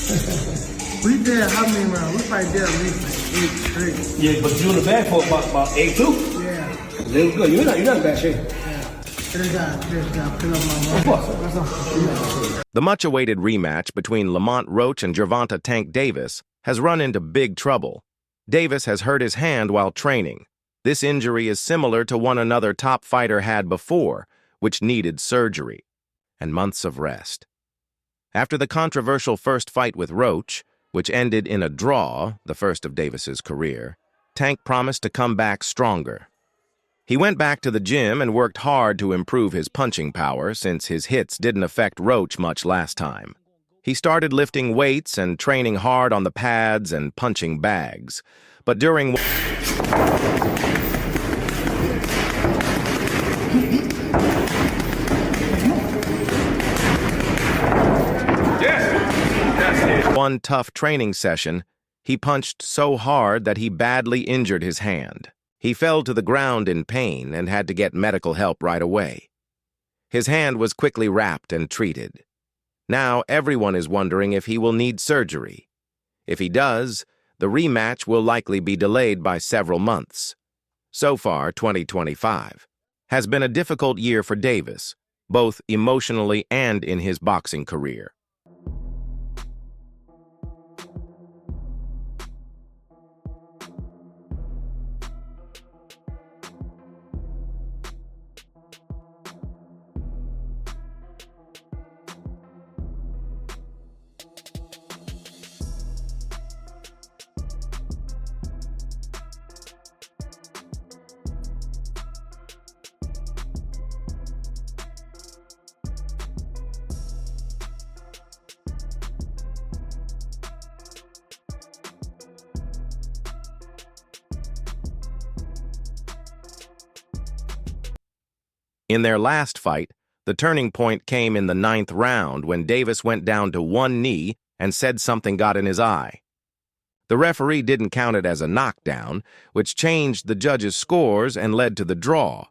We did how many rounds? We probably did at least 8 straight. Yeah, but you in the bag for about 8 too. Yeah. It was good. You're not in bad shape. Yeah. Just got fill up my mind. The much-awaited rematch between Lamont Roach and Gervonta Tank Davis has run into big trouble. Davis has hurt his hand while training. This injury is similar to one another top fighter had before, which needed surgery and months of rest. After the controversial first fight with Roach, which ended in a draw, the first of Davis's career, Tank promised to come back stronger. He went back to the gym and worked hard to improve his punching power since his hits didn't affect Roach much last time. He started lifting weights and training hard on the pads and punching bags. But during one tough training session, he punched so hard that he badly injured his hand. He fell to the ground in pain and had to get medical help right away. His hand was quickly wrapped and treated. Now everyone is wondering if he will need surgery. If he does, the rematch will likely be delayed by several months. So far, 2025 has been a difficult year for Davis, both emotionally and in his boxing career. In their last fight, the turning point came in the 9th round when Davis went down to one knee and said something got in his eye. The referee didn't count it as a knockdown, which changed the judges' scores and led to the draw.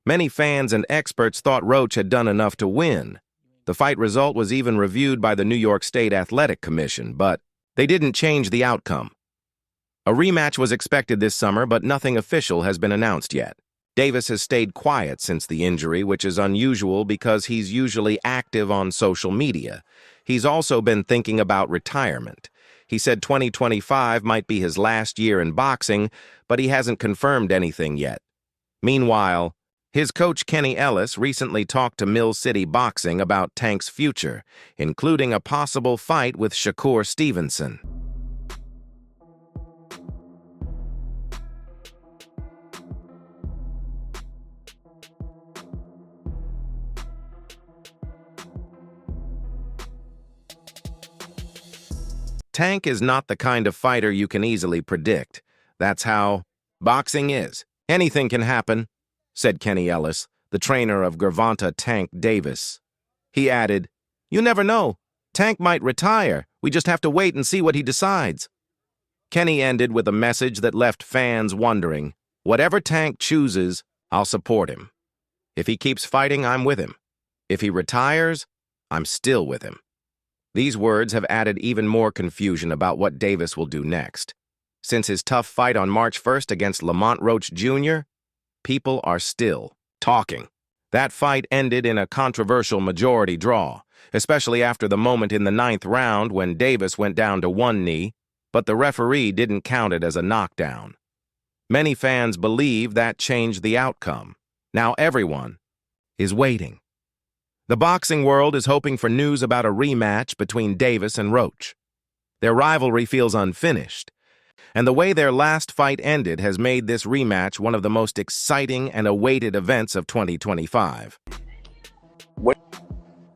Many fans and experts thought Roach had done enough to win. The fight result was even reviewed by the New York State Athletic Commission, but they didn't change the outcome. A rematch was expected this summer, but nothing official has been announced yet. Davis has stayed quiet since the injury, which is unusual because he's usually active on social media. He's also been thinking about retirement. He said 2025 might be his last year in boxing, but he hasn't confirmed anything yet. Meanwhile, his coach Kenny Ellis recently talked to Mill City Boxing about Tank's future, including a possible fight with Shakur Stevenson. Tank is not the kind of fighter you can easily predict. That's how boxing is. Anything can happen, said Kenny Ellis, the trainer of Gervonta Tank Davis. He added, "You never know. Tank might retire. We just have to wait and see what he decides." Kenny ended with a message that left fans wondering, whatever Tank chooses, I'll support him. If he keeps fighting, I'm with him. If he retires, I'm still with him. These words have added even more confusion about what Davis will do next. Since his tough fight on March 1st against Lamont Roach Jr., people are still talking. That fight ended in a controversial majority draw, especially after the moment in the 9th round when Davis went down to one knee, but the referee didn't count it as a knockdown. Many fans believe that changed the outcome. Now everyone is waiting. The boxing world is hoping for news about a rematch between Davis and Roach. Their rivalry feels unfinished, and the way their last fight ended has made this rematch one of the most exciting and awaited events of 2025. What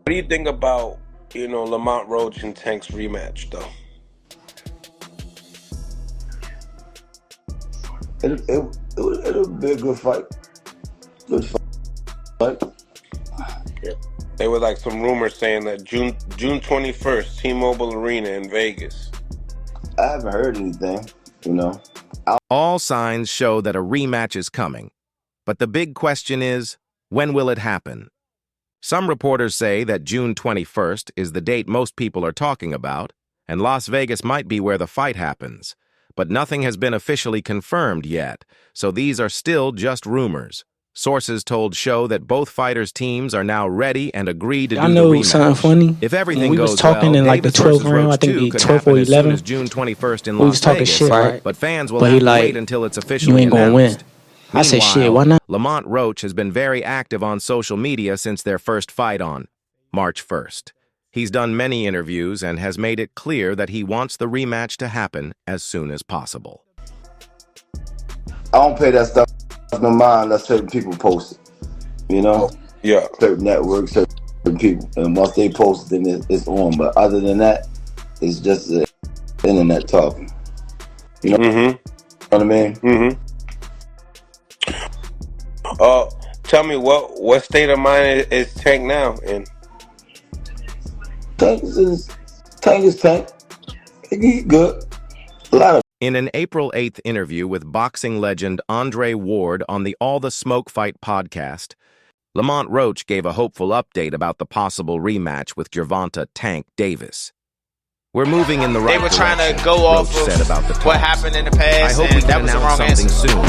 do you think about, Lamont Roach and Tank's rematch, though? It'll be a good fight. Good fight. Yeah. There were like some rumors saying that June 21st, T-Mobile Arena in Vegas. I haven't heard anything, All signs show that a rematch is coming, but the big question is, when will it happen? Some reporters say that June 21st is the date most people are talking about, and Las Vegas might be where the fight happens. But nothing has been officially confirmed yet, so these are still just rumors. Sources told Show that both fighters' teams are now ready and agreed to do the rematch. I know something funny. If everything we goes was talking well, in like the Davis versus 12th round, I Roach think 2 the could 12th happen or as soon 11th. as June 21st in We Las was talking Vegas, shit, right? but fans will But have he to like, wait until it's you officially ain't gonna win. announced. I said, shit, Meanwhile, why not? Lamont Roach has been very active on social media since their first fight on March 1st. He's done many interviews and has made it clear that he wants the rematch to happen as soon as possible. I don't pay that stuff no mind unless certain people post it. You know? Yeah. Certain networks, certain people. And once they post it, then it's on. But other than that, it's just the internet talking. You know what I mean? Tell me what state of mind is Tank now in? Tank is Tank. He good. A lot of In an April 8th interview with boxing legend Andre Ward on the All the Smoke Fight podcast, Lamont Roach gave a hopeful update about the possible rematch with Gervonta "Tank" Davis. "We're moving in the right direction," They were trying to go off Roach said about the of what talks. happened in the past. "I hope we can announce something soon.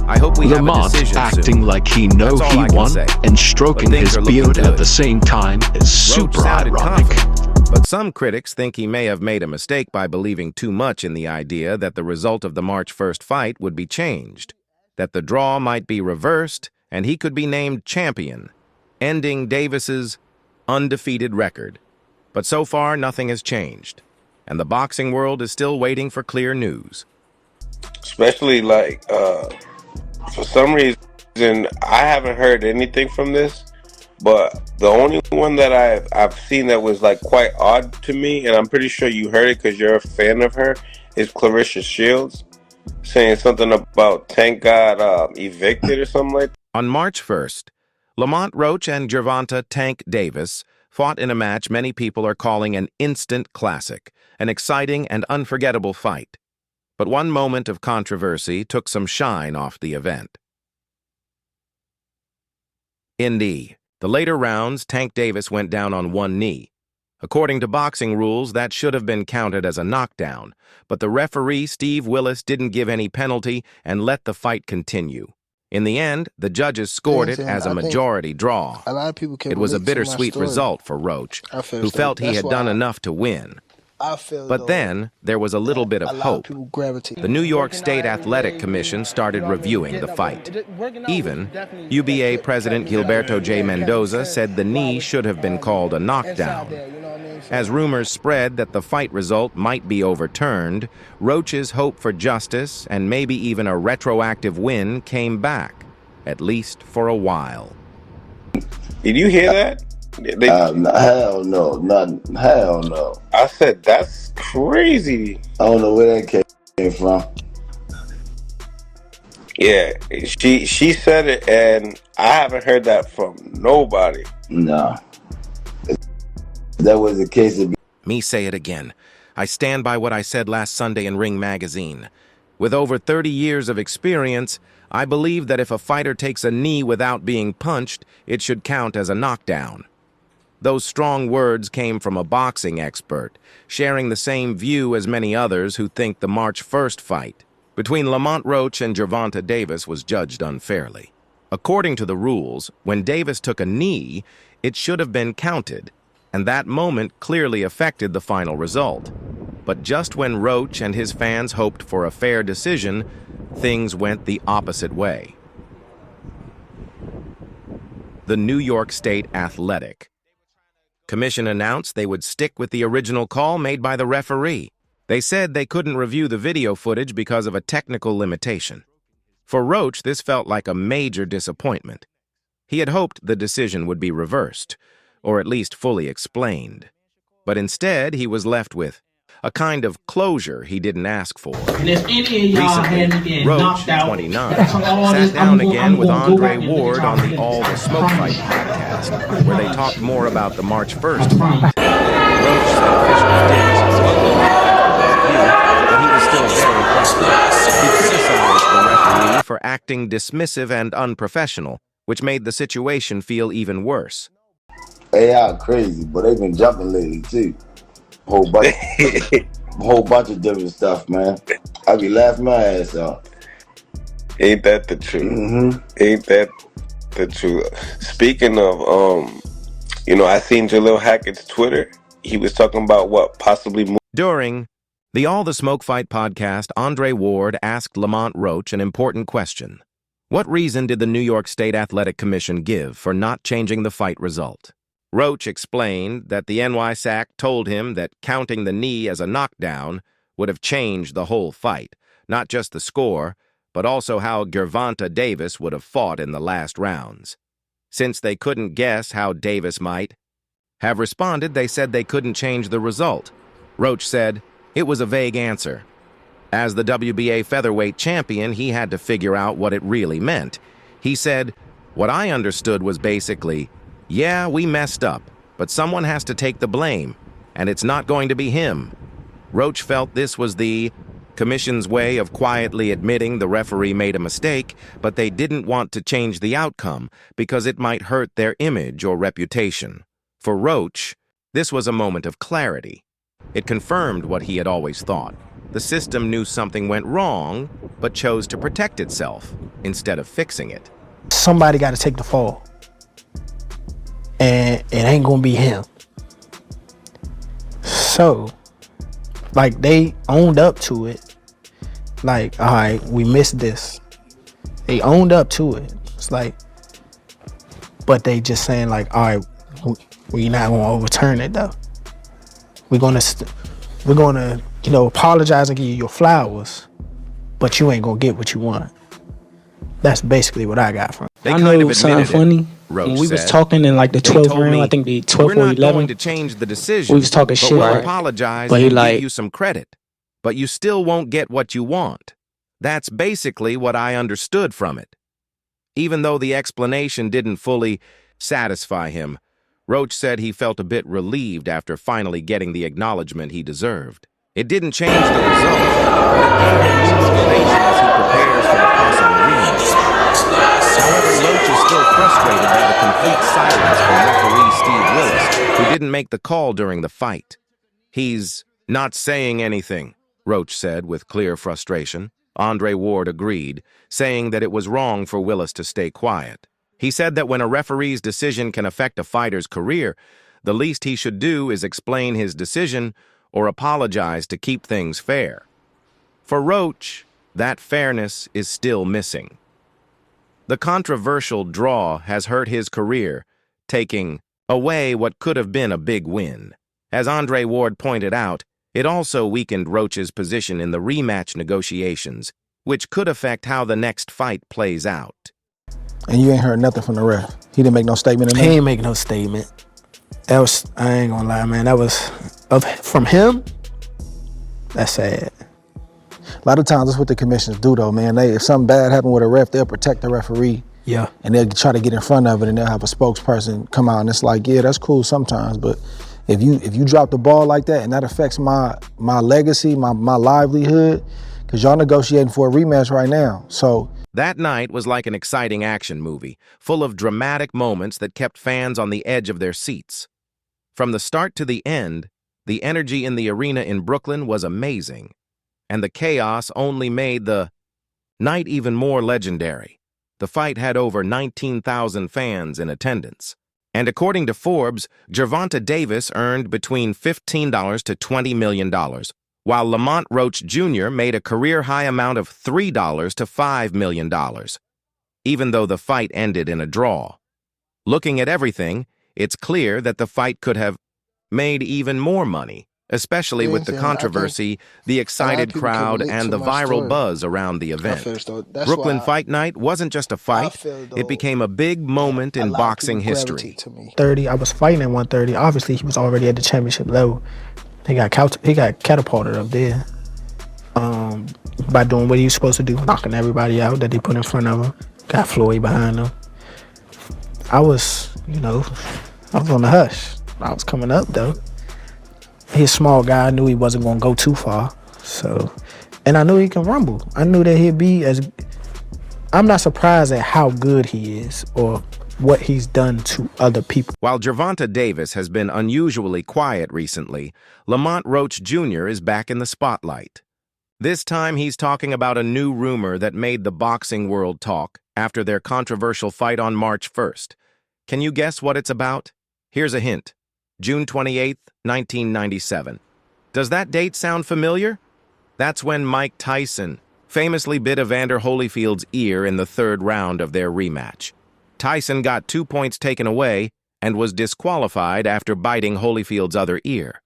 I hope we have a Lamont decision acting soon." like he knows That's all he I can won say. and stroking But things his are looking beard at good. the same time is Roach super sounded ironic. confident, but some critics think he may have made a mistake by believing too much in the idea that the result of the March 1st fight would be changed, that the draw might be reversed and he could be named champion, ending Davis's undefeated record. But so far, nothing has changed, and the boxing world is still waiting for clear news. Especially like for some reason I haven't heard anything from this, but the only one that I've seen that was like quite odd to me, and I'm pretty sure you heard it because you're a fan of her, is Clarissa Shields saying something about Tank got evicted or something like that. On March 1st, Lamont Roach and Gervonta "Tank" Davis fought in a match many people are calling an instant classic, an exciting and unforgettable fight. But one moment of controversy took some shine off the event. In the later rounds, Tank Davis went down on one knee. According to boxing rules, that should have been counted as a knockdown, but the referee, Steve Willis, didn't give any penalty and let the fight continue. In the end, the judges scored it as a majority draw. A lot of people can It was a relate to my bittersweet story. result for Roach, I feel who so. felt he That's had done why enough to win. I feel But though then, there was a little bit of a lot hope. people gravitate. The New York State Athletic Commission started reviewing the fight. Even UBA President Gilberto J. Mendoza said the knee should have been called a knockdown. As rumors spread that the fight result might be overturned, Roach's hope for justice and maybe even a retroactive win came back, at least for a while. Did you hear that? hell no. Hell no. I said that's crazy. I don't know where that came from. Yeah, she said it, and I haven't heard that from nobody. No. If that was the case, it'd Me say it again. I stand by what I said last Sunday in Ring magazine. With over 30 years of experience, I believe that if a fighter takes a knee without being punched, it should count as a knockdown. Those strong words came from a boxing expert, sharing the same view as many others who think the March 1st fight between Lamont Roach and Gervonta Davis was judged unfairly. According to the rules, when Davis took a knee, it should have been counted, and that moment clearly affected the final result. But just when Roach and his fans hoped for a fair decision, things went the opposite way. The New York State Athletic Commission announced they would stick with the original call made by the referee. They said they couldn't review the video footage because of a technical limitation. For Roach, this felt like a major disappointment. He had hoped the decision would be reversed, or at least fully explained. But instead, he was left with a kind of closure he didn't ask for. And if any of y'all hadn't been Roach, knocked out, 29, that's all sat this- down I'm again with gonna go Andre back and Ward look at on y'all the All the footage. Smoke Fight podcast, where they talked more about the March 1st fight. Roach said officials did but he was still very frustrated. He criticized the referee for acting dismissive and unprofessional, which made the situation feel even worse. AI crazy, but they've been jumping lately too. whole bunch of different stuff, man. I be laughing my ass off. Ain't that the truth? Ain't that the truth? Speaking of, I seen Jalil Hackett's Twitter. He was talking about what possibly. During the All the Smoke Fight podcast, Andre Ward asked Lamont Roach an important question. What reason did the New York State Athletic Commission give for not changing the fight result? Roach explained that the NYSAC told him that counting the knee as a knockdown would have changed the whole fight, not just the score, but also how Gervonta Davis would have fought in the last rounds. Since they couldn't guess how Davis might have responded, they said they couldn't change the result. Roach said it was a vague answer. As the WBA featherweight champion, he had to figure out what it really meant. He said, "What I understood was basically, yeah, we messed up, but someone has to take the blame, and it's not going to be him." Roach felt this was the commission's way of quietly admitting the referee made a mistake, but they didn't want to change the outcome because it might hurt their image or reputation. For Roach, this was a moment of clarity. It confirmed what he had always thought. The system knew something went wrong, but chose to protect itself instead of fixing it. Somebody got to take the fall. And it ain't going to be him. So, like, they owned up to it. Like, all right, we missed this. They owned up to it. It's like, but they just saying, like, all right, we're not going to overturn it, though. We're going to, apologize and give you your flowers, but you ain't going to get what you want. That's basically what I got from it. They I kind know of it was something funny. Roach when we was said. talking in like the 12th round, I think the 12th We're or not 11th. going to change the decision. We was talking but shit, we'll right? apologize But he and like, give you some credit. But you still won't get what you want. That's basically what I understood from it. Even though the explanation didn't fully satisfy him, Roach said he felt a bit relieved after finally getting the acknowledgement he deserved. It didn't change the result, but it affirmed his explanation as he prepares for the possible rematch. However, Roach is still frustrated by the complete silence from referee Steve Willis, who didn't make the call during the fight. He's not saying anything, Roach said with clear frustration. Andre Ward agreed, saying that it was wrong for Willis to stay quiet. He said that when a referee's decision can affect a fighter's career, the least he should do is explain his decision or apologize to keep things fair. For Roach, that fairness is still missing. The controversial draw has hurt his career, taking away what could have been a big win. As Andre Ward pointed out, it also weakened Roach's position in the rematch negotiations, which could affect how the next fight plays out. And you ain't heard nothing from the ref? He didn't make no statement? He ain't make no statement. That was, I ain't gonna lie, man, that was, from him, that's sad. A lot of times that's what the commissions do though, man. If something bad happened with a ref, they'll protect the referee. Yeah. And they'll try to get in front of it and they'll have a spokesperson come out and it's like, yeah, that's cool sometimes, but if you drop the ball like that and that affects my legacy, my livelihood, because y'all negotiating for a rematch right now, so. That night was like an exciting action movie, full of dramatic moments that kept fans on the edge of their seats. From the start to the end, the energy in the arena in Brooklyn was amazing, and the chaos only made the night even more legendary. The fight had over 19,000 fans in attendance. And according to Forbes, Gervonta Davis earned between $15 to $20 million, while Lamont Roach Jr. made a career-high amount of $3 to $5 million, even though the fight ended in a draw. Looking at everything, it's clear that the fight could have made even more money, especially with the controversy, the excited crowd, and the viral buzz around the event. Brooklyn Fight Night wasn't just a fight, it became a big moment in boxing history. 30, I was fighting at 130. Obviously, he was already at the championship level. He got catapulted up there by doing what he was supposed to do, knocking everybody out that they put in front of him. Got Floyd behind him. I was on the hush. I was coming up, though. He's a small guy. I knew he wasn't going to go too far. So, and I knew he can rumble. I knew that he'd be as I'm not surprised at how good he is or what he's done to other people. While Gervonta Davis has been unusually quiet recently, Lamont Roach Jr. is back in the spotlight. This time he's talking about a new rumor that made the boxing world talk after their controversial fight on March 1st. Can you guess what it's about? Here's a hint. June 28th, 1997. Does that date sound familiar? That's when Mike Tyson famously bit Evander Holyfield's ear in the 3rd round of their rematch. Tyson got 2 points taken away and was disqualified after biting Holyfield's other ear.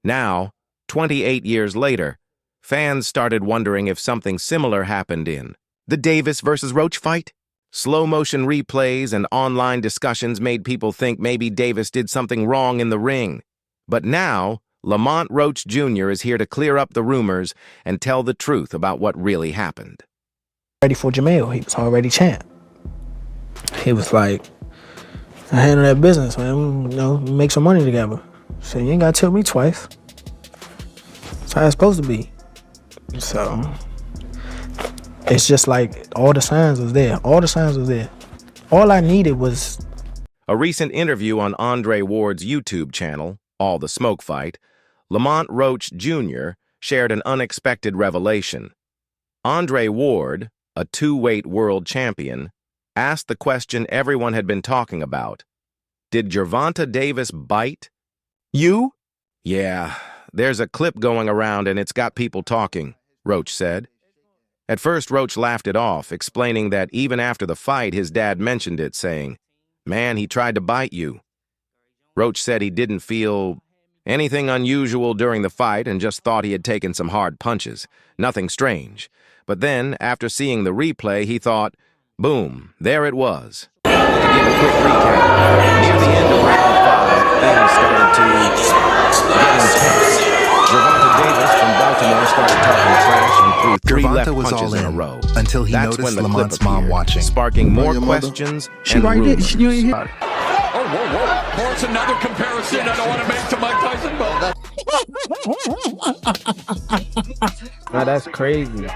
Now, 28 years later, fans started wondering if something similar happened in the Davis versus Roach fight. Slow-motion replays and online discussions made people think maybe Davis did something wrong in the ring. But now, Lamont Roach Jr. is here to clear up the rumors and tell the truth about what really happened. Ready for Jamel. He was already champ. He was like, I handle that business, man. You know, make some money together. So you ain't got to tell me twice. That's how it's supposed to be. So it's just like all the signs was there. All the signs was there. All I needed was a recent interview on Andre Ward's YouTube channel, All the Smoke Fight. Lamont Roach Jr. shared an unexpected revelation. Andre Ward, a 2-weight world champion, asked the question everyone had been talking about. Did Gervonta Davis bite you? Yeah, there's a clip going around and it's got people talking, Roach said. At first, Roach laughed it off, explaining that even after the fight, his dad mentioned it, saying, "Man, he tried to bite you." Roach said he didn't feel anything unusual during the fight and just thought he had taken some hard punches. Nothing strange. But then, after seeing the replay, he thought, boom, there it was. To give a quick recap, near the end of round 5, things started to get intense. Gervonta Davis from Baltimore started talking trash and threw 3 left punches in a row. Until he That's noticed when the Lamont's clip appeared, mom watching. sparking more questions and rumors. Oh, whoa. Of course, another comparison I don't want to make to Mike Tyson, but now that's crazy.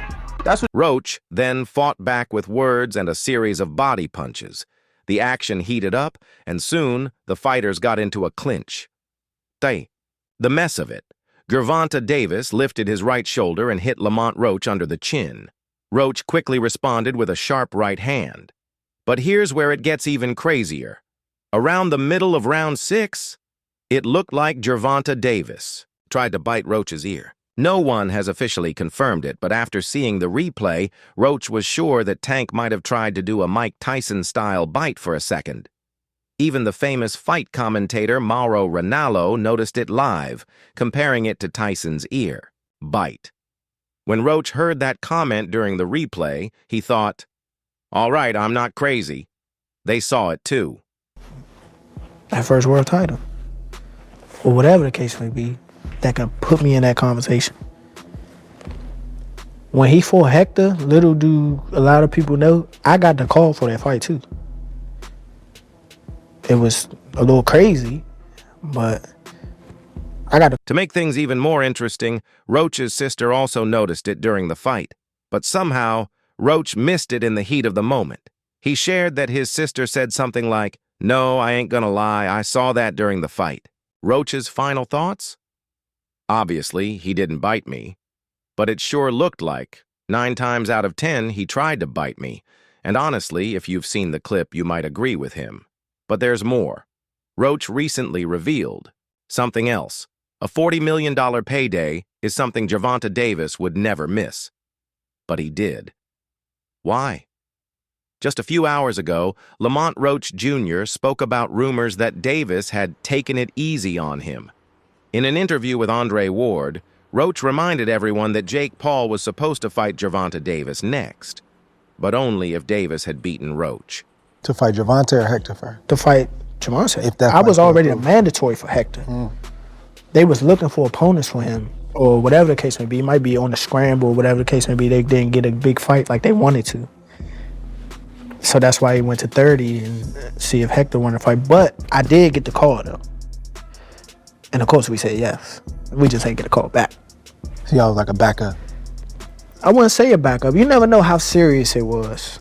Roach then fought back with words and a series of body punches. The action heated up, and soon the fighters got into a clinch. The mess of it. Gervonta Davis lifted his right shoulder and hit Lamont Roach under the chin. Roach quickly responded with a sharp right hand. But here's where it gets even crazier. Around the middle of round 6, it looked like Gervonta Davis tried to bite Roach's ear. No one has officially confirmed it, but after seeing the replay, Roach was sure that Tank might have tried to do a Mike Tyson-style bite for a second. Even the famous fight commentator Mauro Ranallo noticed it live, comparing it to Tyson's ear. Bite. When Roach heard that comment during the replay, he thought, all right, I'm not crazy. They saw it too. That first world title, or whatever the case may be, that can put me in that conversation. When he fought Hector, little do a lot of people know, I got the call for that fight too. It was a little crazy, but I got To make things even more interesting, Roach's sister also noticed it during the fight, but somehow Roach missed it in the heat of the moment. He shared that his sister said something like, "No, I ain't gonna lie, I saw that during the fight." Roach's final thoughts? Obviously, he didn't bite me, but it sure looked like 9 times out of 10 he tried to bite me, and honestly, if you've seen the clip, you might agree with him. But there's more. Roach recently revealed something else. A $40 million payday is something Gervonta Davis would never miss. But he did. Why? Just a few hours ago, Lamont Roach Jr. spoke about rumors that Davis had taken it easy on him. In an interview with Andre Ward, Roach reminded everyone that Jake Paul was supposed to fight Gervonta Davis next, but only if Davis had beaten Roach. To fight Gervonta or Hector first? to fight Gervonta. If that I was fight already goes the through. mandatory for Hector. They was looking for opponents for him, or whatever the case may be. It might be on the scramble, or whatever the case may be. They didn't get a big fight like they wanted to. So that's why he went to 30 and see if Hector wanted to fight. But I did get the call, though. And, of course, we said yes. We just ain't get a call back. So y'all was like a backup. I wouldn't say a backup. You never know how serious it was.